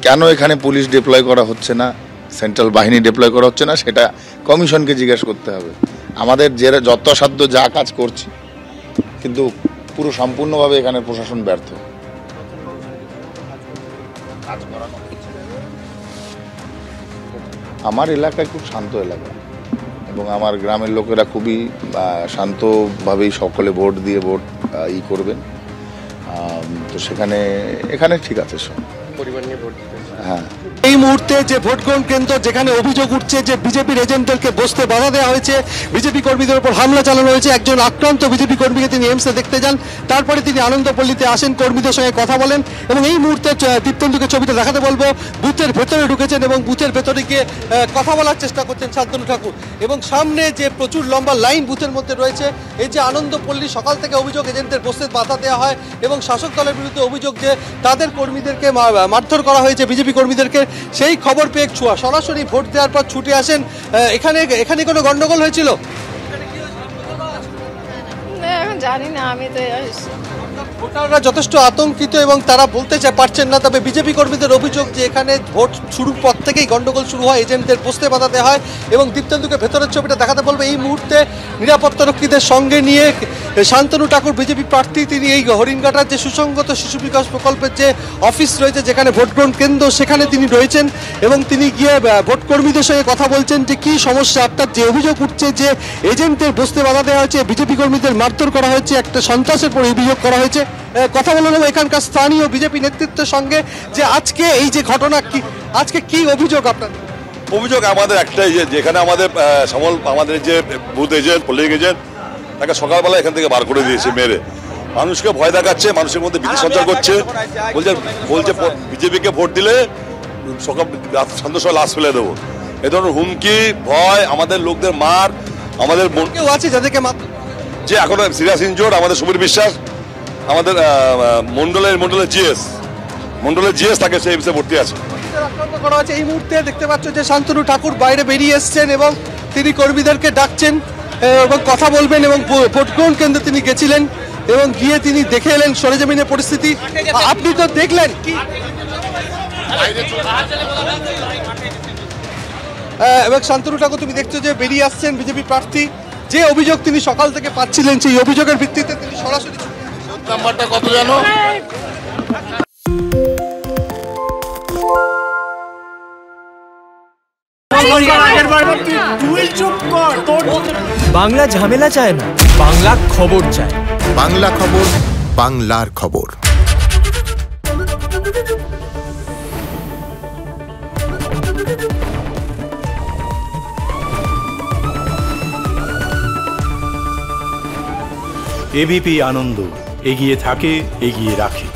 কেন এখানে police deploy করা হচ্ছে না, সেন্ট্রাল বাহিনী ডিপ্লয় করা হচ্ছে না, সেটা কমিশনকে জিজ্ঞেস করতে হবে। আমাদের যে যথাসাধ্য যা কাজ করছি, কিন্তু পুরো সম্পূর্ণভাবে এখানে প্রশাসন ব্যর্থ। আমার এলাকায় খুব শান্ত এলাকা এবং আমার গ্রামের লোকেরা খুবই শান্তভাবেই সকলে ভোট দিয়ে ভোট করবেন। তো এখানে ঠিক আছে সব পরিবার নিয়ে ভোট দিতে। হ্যাঁ, এই মুহূর্তে যে ভোট গ্রহণ কেন্দ্র যেখানে অভিযোগ উঠছে যে বিজেপির এজেন্টদেরকে বসতে বাধা দেওয়া হয়েছে, বিজেপি কর্মীদের উপর হামলা চালানো হয়েছে। একজন আক্রান্ত বিজেপি কর্মীকে তিনি এমসে দেখতে যান, তারপরে তিনি আনন্দপল্লীতে আসেন, কর্মীদের সঙ্গে কথা বলেন এবং এই মুহূর্তে দীপ্তেন্দুকে ছবিতে দেখাতে বলবো বুথের ভেতরে ঢুকেছেন এবং বুথের ভেতরে গিয়ে কথা বলার চেষ্টা করছেন শান্তনু ঠাকুর। এবং সামনে যে প্রচুর লম্বা লাইন বুথের মধ্যে রয়েছে, এই যে আনন্দপল্লী সকাল থেকে অভিযোগ এজেন্টদের বসতে বাধা দেওয়া হয় এবং শাসক দলের বিরুদ্ধে অভিযোগ যে তাদের কর্মীদেরকে মারধর করা হয়েছে, বিজেপি কর্মীদেরকে, সেই খবর পেয়ে সরাসরি ভোট দেওয়ার পর ছুটে আসেন। এখানে কোনো গন্ডগোল হয়েছিল? এখন জানি না, আমি তো ভোটাররা যথেষ্ট আতঙ্কিত এবং তারা বলতে পারছেন না। তবে বিজেপি কর্মীদের অভিযোগ যে এখানে ভোট শুরুর পর থেকেই গন্ডগোল শুরু হয়, এজেন্টদের বসতে বাধা দেওয়া হয় এবং দীপ্তেন্দুকে ভেতরের ছবিটা দেখাতে বলবে। এই মুহূর্তে নিরাপত্তারক্ষীদের সঙ্গে নিয়ে শান্তনু ঠাকুর বিজেপি প্রার্থী, তিনি এই হরিণঘাটার যে সুসংগত শিশু বিকাশ প্রকল্পের যে অফিস রয়েছে, যেখানে ভোট গ্রহণ কেন্দ্র, সেখানে তিনি রয়েছেন এবং তিনি গিয়ে ভোট কর্মীদের সঙ্গে কথা বলছেন যে কী সমস্যা আপনার। যে অভিযোগ উঠছে যে এজেন্টদের বসতে বাধা দেওয়া হয়েছে, বিজেপি কর্মীদের মারধর করা হয়েছে, একটা সন্ত্রাসের পর অভিযোগ করা হয়েছে। কথা বলে নেব এখানকার স্থানীয় বিজেপি নেতৃত্বের সঙ্গে যে আজকে এই যে ঘটনা, আজকে কি অভিযোগ আপনার? অভিযোগ আমাদের একটাই, যে যেখানে আমাদের যে বুথ এজেন্ট, পোলিং এজেন্ট, তাকে সকালবেলা এখান থেকে বার করে দিয়েছে মেরে। মানুষকে ভয় দেখাচ্ছে, মানুষের মধ্যে ভীতি সঞ্চার করছে। বলছে বিজেপিকে ভোট দিলে সকাল সন্ধ্যার সময় লাশ ফেলে দেবো। এ ধরনের হুমকি, ভয়, আমাদের লোকদের মার, আমাদের কেউ আছে যাদেরকে যে এখন সিরিয়াস ইনজোর্ড, আমাদের সমীর বিশ্বাস, আমাদের মন্ডলের জিএস তাকে সেই বিষয়ে ভর্তি আছে। করা হয়েছে। এই মুহূর্তে দেখতে পাচ্ছ যে শান্তনু ঠাকুর বাইরে বেরিয়ে এসছেন এবং তিনি কর্মীদেরকে ডাকছেন এবং কথা বলবেন এবং ভোট গ্রহণ কেন্দ্রে তিনি গেছিলেন এবং গিয়ে তিনি দেখে এলেন সরেজমিনের পরিস্থিতি। আপনি তো দেখলেন কি এবং শান্তনু ঠাকুর তুমি দেখছো যে বেরিয়ে আসছেন বিজেপি প্রার্থী। যে অভিযোগ তিনি সকাল থেকে পাচ্ছিলেন, সেই অভিযোগের ভিত্তিতে তিনি সরাসরি নাম্বারটা কত জানো? বাংলা ঝামেলা চায় না, বাংলা খবর চায়। বাংলা খবর, বাংলার খবর। এবিপি আনন্দ, এগিয়ে থাকে, এগিয়ে রাখে।